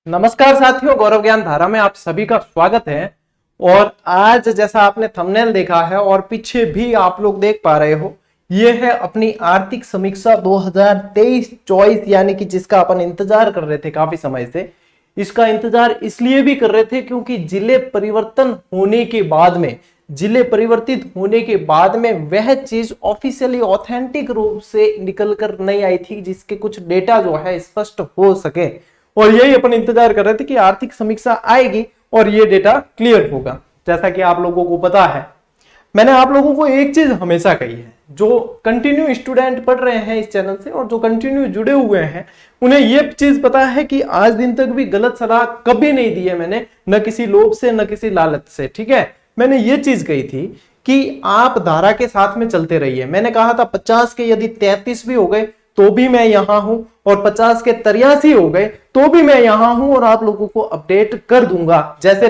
नमस्कार साथियों, गौरव ज्ञान धारा में आप सभी का स्वागत है। और आज जैसा आपने थंबनेल देखा है और पीछे भी आप लोग देख पा रहे हो, ये है अपनी आर्थिक समीक्षा 2023-24, यानी कि जिसका अपन इंतजार कर रहे थे काफी समय से। इसका इंतजार इसलिए भी कर रहे थे क्योंकि जिले परिवर्तित होने के बाद में वह चीज ऑफिशियली ऑथेंटिक रूप से निकल कर नहीं आई थी, जिसके कुछ डेटा जो है स्पष्ट हो सके। और यही अपन इंतजार कर रहे थे कि आर्थिक समीक्षा आएगी और ये डेटा क्लियर होगा। जैसा कि आप लोगों को पता है, मैंने आप लोगों को एक चीज हमेशा कही है, जो कंटिन्यू स्टूडेंट पढ़ रहे हैं इस चैनल से और जो कंटिन्यू जुड़े हुए हैं, उन्हें ये चीज पता है कि आज दिन तक भी गलत सलाह कभी नहीं दी है मैंने, न किसी लोभ से न किसी लालच से। ठीक है, मैंने ये चीज कही थी कि आप धारा के साथ में चलते रहिए। मैंने कहा था 50 के यदि 33 भी हो गए तो भी मैं यहां हूं, और 50 के 83 हो गए तो भी मैं यहां हूं और आप लोगों को अपडेट कर दूंगा। जैसे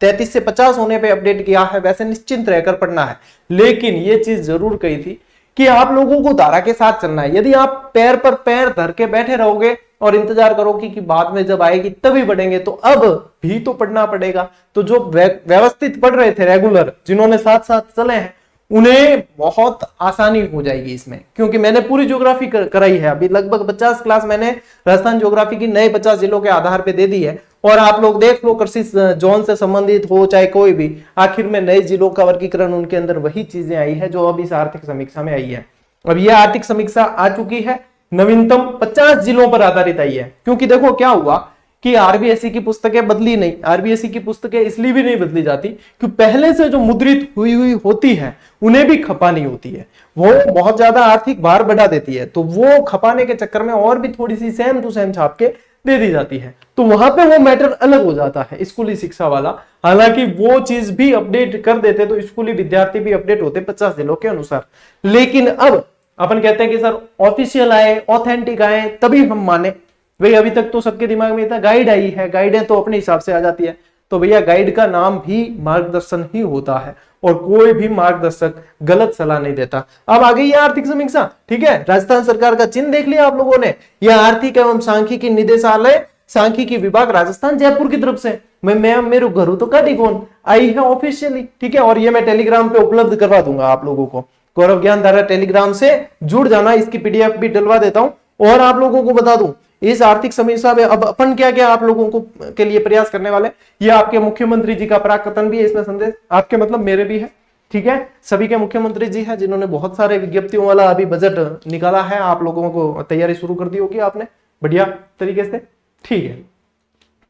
33 से 50 होने पे अपडेट किया है, वैसे निश्चिंत रहकर पढ़ना है। लेकिन ये चीज जरूर कही थी कि आप लोगों को धारा के साथ चलना है। यदि आप पैर पर पैर धर के बैठे रहोगे और इंतजार करोगे कि बाद में जब आएगी तभी पढ़ेंगे, तो अब भी तो पढ़ना पड़ेगा। तो जो व्यवस्थित पढ़ रहे थे रेगुलर, जिन्होंने साथ साथ चले हैं, उन्हें बहुत आसानी हो जाएगी इसमें, क्योंकि मैंने पूरी ज्योग्राफी कराई है। अभी लगभग 50 क्लास मैंने राजस्थान ज्योग्राफी की नए 50 जिलों के आधार पे दे दी है। और आप लोग देख लो, कृषि जोन से संबंधित हो चाहे कोई भी, आखिर में नए जिलों का वर्गीकरण, उनके अंदर वही चीजें आई है जो अब इस आर्थिक समीक्षा में आई है। अब यह आर्थिक समीक्षा आ चुकी है, नवीनतम 50 जिलों पर आधारित आई है। क्योंकि देखो क्या हुआ कि आरबीएसई की पुस्तकें बदली नहीं। आरबीएसई की पुस्तकें इसलिए भी नहीं बदली जाती कि पहले से जो मुद्रित हुई होती है उन्हें भी खपानी होती है, वो बहुत ज्यादा आर्थिक भार बढ़ा देती है, तो वो खपाने के चक्कर में और भी थोड़ी सी सेम टू सेम छाप के दे दी जाती है। तो वहां पे वो मैटर अलग हो जाता है, स्कूली शिक्षा वाला। हालांकि वो चीज भी अपडेट कर देते तो स्कूली विद्यार्थी भी अपडेट होते 50 जिलों के अनुसार। लेकिन अब अपन कहते हैं कि सर ऑफिशियल आए, ऑथेंटिक आए तभी हम माने। भाई अभी तक तो सबके दिमाग में था गाइड आई है, गाइडें तो अपने हिसाब से आ जाती है। तो भैया गाइड का नाम भी मार्गदर्शन ही होता है और कोई भी मार्गदर्शक गलत सलाह नहीं देता। अब आ गई आर्थिक समीक्षा। ठीक है, राजस्थान सरकार का चिन्ह देख लिया आप लोगों ने, यह आर्थिक एवं सांख्यिकी निदेशालय सांख्यिकी विभाग राजस्थान जयपुर की तरफ से। मैं मेरे घर तो काटी कौन आई है ऑफिशियली। ठीक है, और ये मैं टेलीग्राम पे उपलब्ध करवा दूंगा आप लोगों को। गौरव ज्ञान धारा टेलीग्राम से जुड़ जाना, इसकी पीडीएफ भी डलवा देता हूं। और आप लोगों को बता दूं, इस आर्थिक समीक्षा में अब अपन क्या क्या आप लोगों को के लिए प्रयास करने वाले, ये आपके मुख्यमंत्री जी का प्राक कथन भी है इसमें संदेश, आपके मतलब मेरे भी है। ठीक है, सभी के मुख्यमंत्री जी हैं जिन्होंने बहुत सारे विज्ञप्तियों वाला अभी बजट निकाला है। आप लोगों को तैयारी शुरू कर दी होगी आपने बढ़िया तरीके से। ठीक है,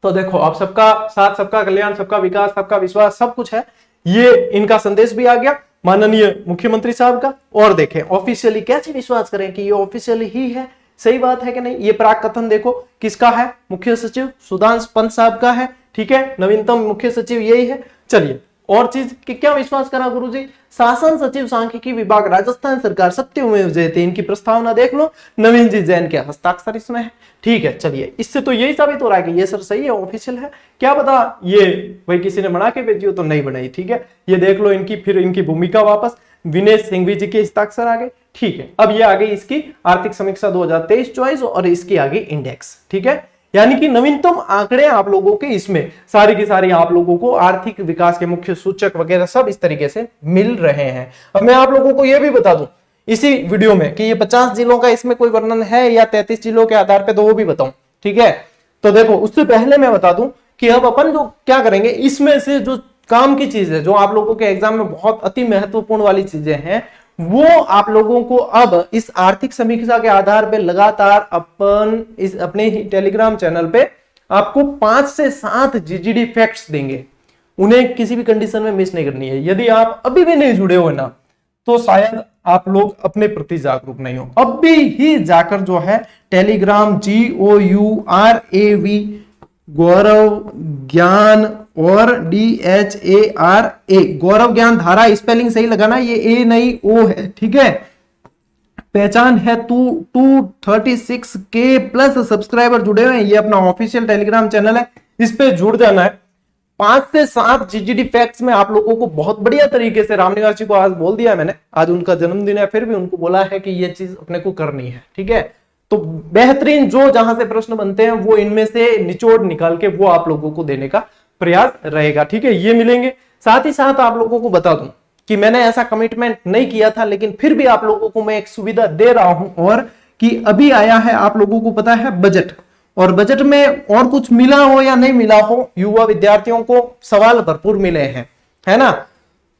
तो देखो आप सबका साथ, सबका कल्याण, सबका विकास, सबका विश्वास, सब कुछ है। ये इनका संदेश भी आ गया माननीय मुख्यमंत्री साहब का। और देखें ऑफिशियली कैसे विश्वास करें कि ये ऑफिशियली ही है, सही बात है कि नहीं। ये प्राक कथन देखो किसका है, मुख्य सचिव सुधांशु पंत साहब का है। ठीक है, नवीनतम मुख्य सचिव यही है। चलिए और चीज कि क्या विश्वास करा गुरुजी, शासन सचिव सांख्यिकी विभाग राजस्थान सरकार सत्यमेव जयते, इनकी प्रस्तावना देख लो, नवीन जी जैन के हस्ताक्षर इसमें है। ठीक है, चलिए इससे तो यही साबित हो रहा है कि ये सर सही है, ऑफिशियल है। क्या पता ये भाई किसी ने बना के भेजी हो तो नहीं बनाई। ठीक है, ये देख लो इनकी, फिर इनकी भूमिका वापस विनेश सिंघवी जी के हस्ताक्षर आ गए। ठीक है, अब ये आ गई इसकी आर्थिक समीक्षा 2023-24 और इसकी आ गई इंडेक्स। ठीक है, यानी कि नवीनतम आंकड़े आप लोगों के इसमें सारी की सारी आप लोगों को आर्थिक विकास के मुख्य सूचक वगैरह सब इस तरीके से मिल रहे हैं। अब मैं आप लोगों को यह भी बता दूं इसी वीडियो में कि ये 50 जिलों का इसमें कोई वर्णन है या 33 जिलों के आधार पर, तो वो भी बताऊं। ठीक है, तो देखो उससे पहले मैं बता दूं कि अब अपन जो क्या करेंगे, इसमें से जो काम की चीज है, जो आप लोगों के एग्जाम में बहुत अति महत्वपूर्ण वाली चीजें हैं, वो आप लोगों को अब इस आर्थिक समीक्षा के आधार पे लगातार अपन इस अपने ही टेलीग्राम चैनल पे आपको 5 से 7 जीजीडी फैक्ट्स देंगे। उन्हें किसी भी कंडीशन में मिस नहीं करनी है। यदि आप अभी भी नहीं जुड़े हो ना, तो शायद आप लोग अपने प्रति जागरूक नहीं हो। अभी ही जाकर जो है टेलीग्राम GOURAV गौरव ज्ञान और DHARA, गौरव ज्ञान धारा, स्पेलिंग सही लगाना, ये ए नहीं ओ है। ठीक है, पहचान है 236 के प्लस सब्सक्राइबर जुड़े हुए हैं। ये अपना ऑफिशियल टेलीग्राम चैनल है, इस पे जुड़ जाना है। 5 से 7 जीजीडी फैक्ट्स में आप लोगों को बहुत बढ़िया तरीके से, रामनिवास जी को आज बोल दिया मैंने, आज उनका जन्मदिन है, फिर भी उनको बोला है कि ये चीज अपने को करनी है। ठीक है, तो बेहतरीन जो जहां से प्रश्न बनते हैं वो इनमें से निचोड़ निकाल के वो आप लोगों को देने का प्रयास रहेगा। ठीक है, ये मिलेंगे। साथ ही साथ आप लोगों को बता दूं कि मैंने ऐसा कमिटमेंट नहीं किया था, लेकिन फिर भी आप लोगों को मैं एक सुविधा दे रहा हूं, और कि अभी आया है, आप लोगों को पता है, बजट। और बजट में और कुछ मिला हो या नहीं मिला हो, युवा विद्यार्थियों को सवाल भरपूर मिले हैं, है ना।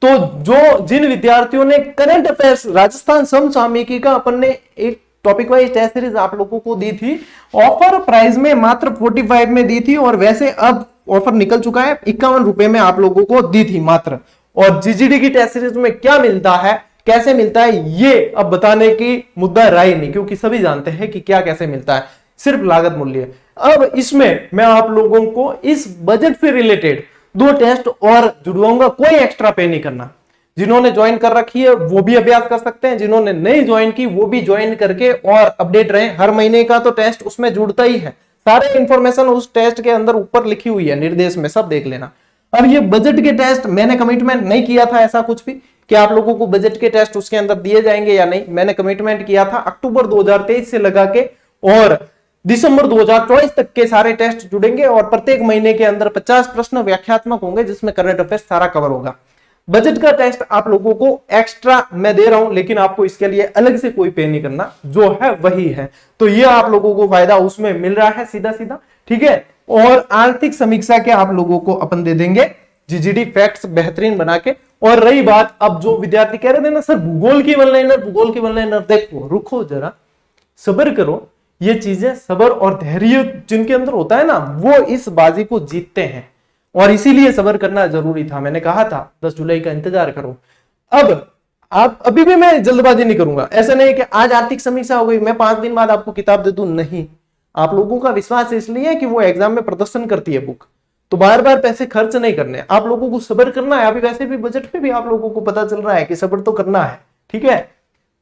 तो जो जिन विद्यार्थियों ने करंट अफेयर्स राजस्थान समसामयिकी का अपन ने एक टॉपिक वाइज टेस्ट सीरीज आप लोगों को दी थी, ऑफर प्राइस में मात्र 45 में दी थी, और वैसे अब ऑफर निकल चुका है, 51 रुपए में आप लोगों को दी थी मात्र। और जीजीडी की टेस्ट सीरीज में क्या मिलता है, कैसे मिलता है, ये अब बताने की मुद्दा रहा नहीं, क्योंकि सभी जानते हैं कि क्या कैसे मिलता है, सिर्फ लागत मूल्य। अब इसमें मैं आप लोगों को इस बजट से रिलेटेड 2 टेस्ट और जुड़वाऊंगा, कोई एक्स्ट्रा पे नहीं करना। जिन्होंने ज्वाइन कर रखी है वो भी अभ्यास कर सकते हैं, जिन्होंने नहीं ज्वाइन की वो भी ज्वाइन करके और अपडेट रहे। हर महीने का तो टेस्ट उसमें जुड़ता ही है, सारे इंफॉर्मेशन उस टेस्ट के अंदर ऊपर लिखी हुई है निर्देश में, सब देख लेना। अब ये बजट के टेस्ट मैंने कमिटमेंट नहीं किया था ऐसा कुछ भी कि आप लोगों को बजट के टेस्ट उसके अंदर दिए जाएंगे या नहीं। मैंने कमिटमेंट किया था अक्टूबर 2023 से लगा के और दिसंबर 2024 तक के सारे टेस्ट जुड़ेंगे, और प्रत्येक महीने के अंदर 50 प्रश्न व्याख्यात्मक होंगे, जिसमें करंट अफेयर्स सारा कवर होगा। बजट का टेस्ट आप लोगों को एक्स्ट्रा मैं दे रहा हूं, लेकिन आपको इसके लिए अलग से कोई पे नहीं करना, जो है वही है। तो ये आप लोगों को फायदा उसमें मिल रहा है सीधा सीधा, ठीक है। और आर्थिक समीक्षा के आप लोगों को अपन दे देंगे जीजीडी फैक्ट्स बेहतरीन बना के। और रही बात, अब जो विद्यार्थी कह रहे थे ना सर भूगोल की वन लाइनर, देखो रुको जरा, सब्र करो। ये चीजें सब्र और धैर्य जिनके अंदर होता है ना, वो इस बाजी को जीतते हैं, और इसीलिए सब्र करना जरूरी था। मैंने कहा था 10 जुलाई का इंतजार करो। अब आप अभी भी मैं जल्दबाजी नहीं करूंगा, ऐसा नहीं कि आज आर्थिक समीक्षा हो गई मैं 5 दिन बाद आपको किताब दे दूं, नहीं। आप लोगों का विश्वास इसलिए कि वो एग्जाम में प्रदर्शन करती है बुक, तो बार बार पैसे खर्च नहीं करने, आप लोगों को सब्र करना है। अभी वैसे भी बजट में भी आप लोगों को पता चल रहा है कि सब्र तो करना है, ठीक है।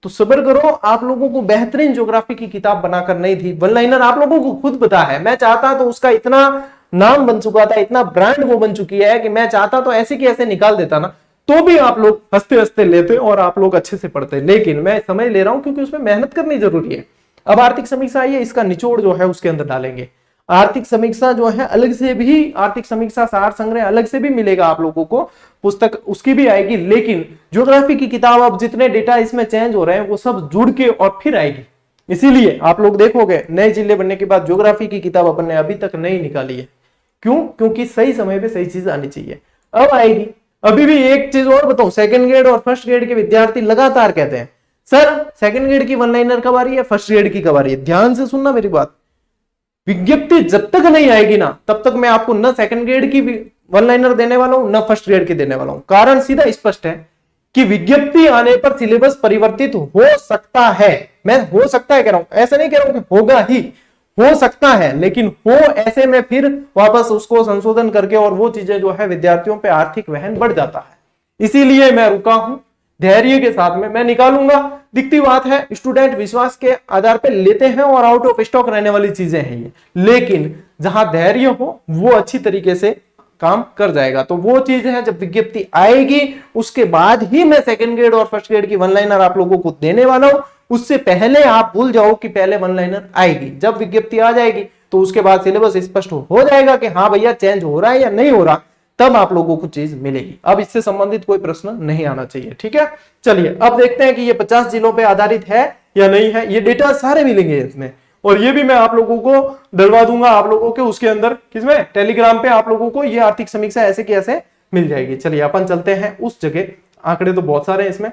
तो सब्र करो। आप लोगों को बेहतरीन ज्योग्राफी की किताब बनाकर नहीं थी, वन लाइनर आप लोगों को खुद पता है। मैं चाहता तो उसका इतना नाम बन चुका था, इतना ब्रांड वो बन चुकी है कि मैं चाहता तो ऐसे की ऐसे निकाल देता ना, तो भी आप लोग हंसते हंसते लेते और आप लोग अच्छे से पढ़ते। लेकिन मैं समय ले रहा हूं क्योंकि उसमें मेहनत करनी जरूरी है। अब आर्थिक समीक्षा आई है, इसका निचोड़ जो है उसके अंदर डालेंगे। आर्थिक समीक्षा जो है अलग से भी, आर्थिक समीक्षा सार संग्रह अलग से भी मिलेगा आप लोगों को, पुस्तक उसकी भी आएगी। लेकिन ज्योग्राफी की किताब अब जितने डेटा इसमें चेंज हो रहे हैं वो सब जुड़ के और फिर आएगी। इसीलिए आप लोग देखोगे नए जिले बनने के बाद ज्योग्राफी की किताब अपन ने अभी तक नहीं निकाली है। क्यों? क्योंकि सही समय पे सही चीज आनी चाहिए, अब आएगी। अभी भी एक चीज और बताऊं, सेकंड ग्रेड और फर्स्ट ग्रेड के विद्यार्थी लगातार कहते हैं सर सेकंड ग्रेड की वन लाइनर कब आ रही है, फर्स्ट ग्रेड की कब आ रही है। ध्यान से सुनना मेरी बात, विज्ञप्ति जब तक नहीं आएगी ना तब तक मैं आपको न सेकंड ग्रेड की वन लाइनर देने वाला हूं न फर्स्ट ग्रेड की देने वाला हूं। कारण सीधा स्पष्ट है कि विज्ञप्ति आने पर सिलेबस परिवर्तित हो सकता है। मैं हो सकता है कह रहा हूं, ऐसा नहीं कह रहा हूं कि होगा ही, हो सकता है, लेकिन हो ऐसे में फिर वापस उसको संशोधन करके और वो चीजें जो है विद्यार्थियों पे आर्थिक वहन बढ़ जाता है। इसीलिए मैं रुका हूं, धैर्य के साथ में मैं निकालूंगा। दिखती बात है स्टूडेंट विश्वास के आधार पर लेते हैं और आउट ऑफ स्टॉक रहने वाली चीजें हैं ये, लेकिन जहां धैर्य हो वो अच्छी तरीके से काम कर जाएगा। तो वो चीज है जब विज्ञप्ति आएगी उसके बाद ही मैं सेकंड ग्रेड और फर्स्ट ग्रेड की वन लाइनर आप लोगों को देने वाला हूं। उससे पहले आप भूल जाओ कि पहले वन लाइनर आएगी। जब विज्ञप्ति आ जाएगी तो उसके बाद सिलेबस स्पष्ट हो जाएगा कि हाँ भैया चेंज हो रहा है या नहीं हो रहा, तब आप लोगों को चीज मिलेगी। अब इससे संबंधित कोई प्रश्न नहीं आना चाहिए, ठीक है। चलिए अब देखते हैं कि ये 50 जिलों पे आधारित है या नहीं है। ये डेटा सारे मिलेंगे इसमें, और ये भी मैं आप लोगों को डलवा दूंगा आप लोगों के उसके अंदर, किसमें, टेलीग्राम पे आप लोगों को ये आर्थिक समीक्षा ऐसे की ऐसे मिल जाएगी। चलिए अपन चलते हैं उस जगह, आंकड़े तो बहुत सारे हैं इसमें,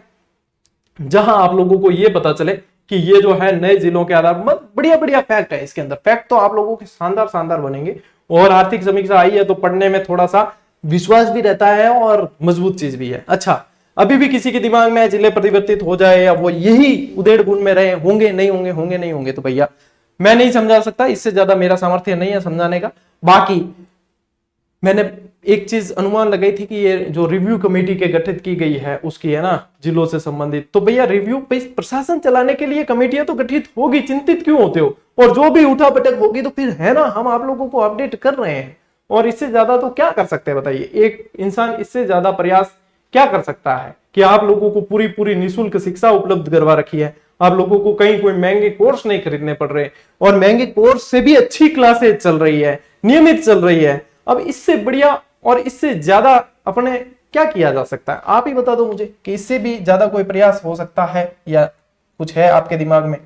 जहां आप लोगों को ये पता चले कि ये जो है नए जिलों के आधार पर बढ़िया बढ़िया फैक्ट है इसके अंदर। फैक्ट तो आप लोगों के शानदार शानदार बनेंगे, और आर्थिक समीक्षा आई है तो पढ़ने में थोड़ा सा विश्वास भी रहता है और मजबूत चीज भी है। अच्छा, अभी भी किसी के दिमाग में जिले परिवर्तित हो जाए या वो यही उदेड़ गुण में रहे, होंगे नहीं होंगे, होंगे नहीं होंगे, तो भैया मैं नहीं समझा सकता, इससे ज्यादा मेरा सामर्थ्य नहीं है समझाने का। बाकी मैंने एक चीज अनुमान लगाई थी कि ये जो रिव्यू कमेटी के गठित की गई है उसकी है ना जिलों से संबंधित, तो भैया रिव्यू प्रशासन चलाने के लिए कमेटियां तो गठित होगी, चिंतित क्यों होते हो। और जो भी उठा पटक होगी तो फिर है ना हम आप लोगों को अपडेट कर रहे हैं, और इससे ज्यादा तो क्या कर सकते हैं बताइए। एक इंसान इससे ज्यादा प्रयास क्या कर सकता है कि आप लोगों को पूरी पूरी निःशुल्क शिक्षा उपलब्ध करवा रखी है, आप लोगों को कहीं कोई महंगे कोर्स नहीं खरीदने पड़ रहे, और महंगे कोर्स से भी अच्छी क्लासेज चल रही है, नियमित चल रही है। अब इससे बढ़िया और इससे ज्यादा अपने क्या किया जा सकता है? आप ही बता दो मुझे कि इससे भी ज्यादा कोई प्रयास हो सकता है या कुछ है आपके दिमाग में?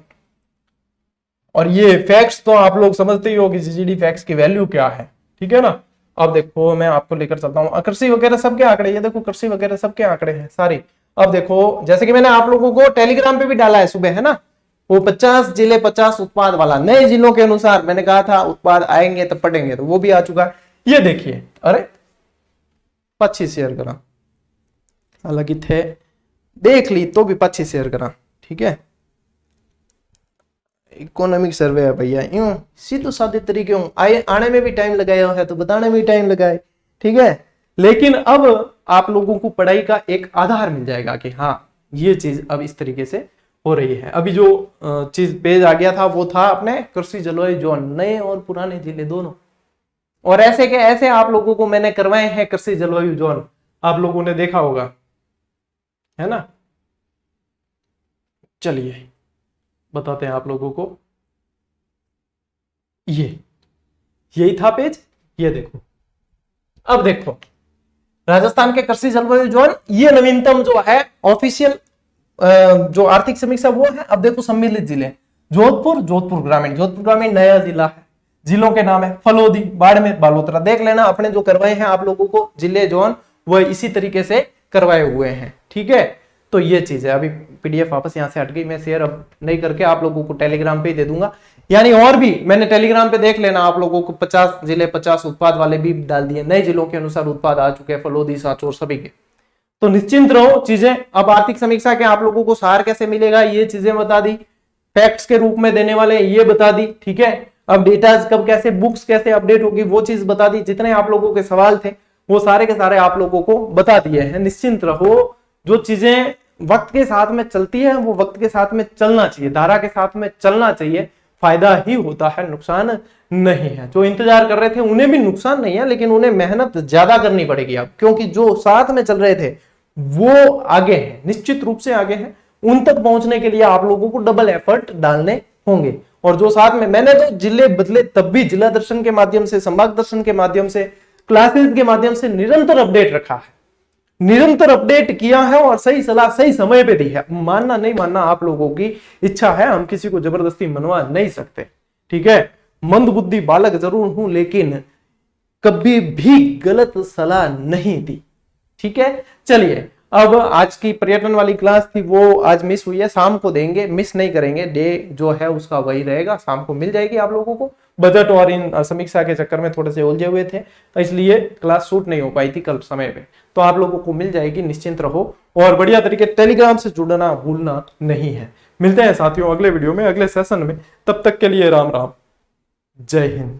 और ये फैक्ट्स तो आप लोग समझते ही हो कि जीजीडी फैक्ट्स की वैल्यू क्या है, ठीक है ना। अब देखो मैं आपको लेकर चलता हूँ, कृषि वगैरह सबके आंकड़े, ये देखो कृषि वगैरह सबके आंकड़े हैं सारे। अब देखो जैसे कि मैंने आप लोगों को टेलीग्राम पे भी डाला है सुबह, है ना, वो 50 जिले 50 उत्पाद वाला, नए जिलों के अनुसार मैंने कहा था उत्पाद आएंगे तब पढ़ेंगे, तो वो भी आ चुका है। ये देखिए, अरे 25 शेयर करा, हालांकि थे देख ली तो भी 25 शेयर करा, ठीक है। इकोनॉमिक सर्वे है भैया, यूं सीधे साधे तरीके आने में भी टाइम लगाया है तो बताने में भी टाइम लगाए, ठीक है। लेकिन अब आप लोगों को पढ़ाई का एक आधार मिल जाएगा कि हाँ ये चीज अब इस तरीके से हो रही है। अभी जो चीज पेज आ गया था वो था अपने कृषि जलवायु जोन, नए और पुराने जिले दोनों, और ऐसे के ऐसे आप लोगों को मैंने करवाए हैं कृषि जलवायु जोन, आप लोगों ने देखा होगा, है ना। चलिए बताते हैं आप लोगों को, यही था पेज, ये देखो। अब देखो राजस्थान के कृषि जलवायु जोन, ये नवीनतम जो है ऑफिशियल जो आर्थिक समीक्षा वो है। अब देखो सम्मिलित जिले, जोधपुर ग्रामीण नया जिला है, जिलों के नाम है फलोदी, बाड़मेर, बालोतरा। देख लेना अपने जो करवाए हैं आप लोगों को जिले जोन, वह इसी तरीके से करवाए हुए हैं, ठीक है। तो ये चीज है। अभी पीडीएफ वापस यहां से हट गई, मैं शेयर अब नहीं करके आप लोगों को टेलीग्राम पे ही दे दूंगा, यानी और भी मैंने टेलीग्राम पे देख लेना आप लोगों को 50 जिले 50 उत्पाद वाले भी डाल दिए, नए जिलों के अनुसार उत्पाद आ चुके हैं फलोदी, सांचौर सभी के। तो निश्चिंत रहो चीजें। अब आर्थिक समीक्षा के आप लोगों को सार कैसे मिलेगा ये चीजें बता दी, फैक्ट्स के रूप में देने वाले ये बता दी, ठीक है। अब डेटा कब कैसे, बुक्स कैसे अपडेट होगी वो चीज बता दी, जितने आप लोगों के सवाल थे वो सारे के सारे आप लोगों को बता दिए हैं। निश्चिंत रहो, जो चीजें वक्त के साथ में चलती है वो वक्त के साथ में चलना चाहिए, धारा के साथ में चलना चाहिए, फायदा ही होता है, नुकसान नहीं है। जो इंतजार कर रहे थे उन्हें भी नुकसान नहीं है, लेकिन उन्हें मेहनत ज्यादा करनी पड़ेगी अब, क्योंकि जो साथ में चल रहे थे वो आगे हैं, निश्चित रूप से आगे हैं। उन तक पहुंचने के लिए आप लोगों को डबल एफर्ट डालने होंगे। और जो साथ में मैंने तो जिले बदले तब भी जिला दर्शन के माध्यम से, संभाग दर्शन के माध्यम से, क्लासेस के माध्यम से निरंतर अपडेट रखा है, निरंतर अपडेट किया है और सही सलाह सही समय पे दी है। मानना नहीं मानना आप लोगों की इच्छा है, हम किसी को जबरदस्ती मनवा नहीं सकते, ठीक है। मंदबुद्धि बालक जरूर हूं लेकिन कभी भी गलत सलाह नहीं दी, ठीक है। चलिए अब आज की पर्यटन वाली क्लास थी वो आज मिस हुई है, शाम को देंगे, मिस नहीं करेंगे, डे जो है उसका वही रहेगा, शाम को मिल जाएगी आप लोगों को। बजट और इन समीक्षा के चक्कर में थोड़े से उलझे हुए थे, इसलिए क्लास शूट नहीं हो पाई थी कल समय पे, तो आप लोगों को मिल जाएगी, निश्चिंत रहो। और बढ़िया तरीके टेलीग्राम से जुड़ना भूलना नहीं है। मिलते हैं साथियों अगले वीडियो में, अगले सेशन में, तब तक के लिए राम राम, जय हिंद।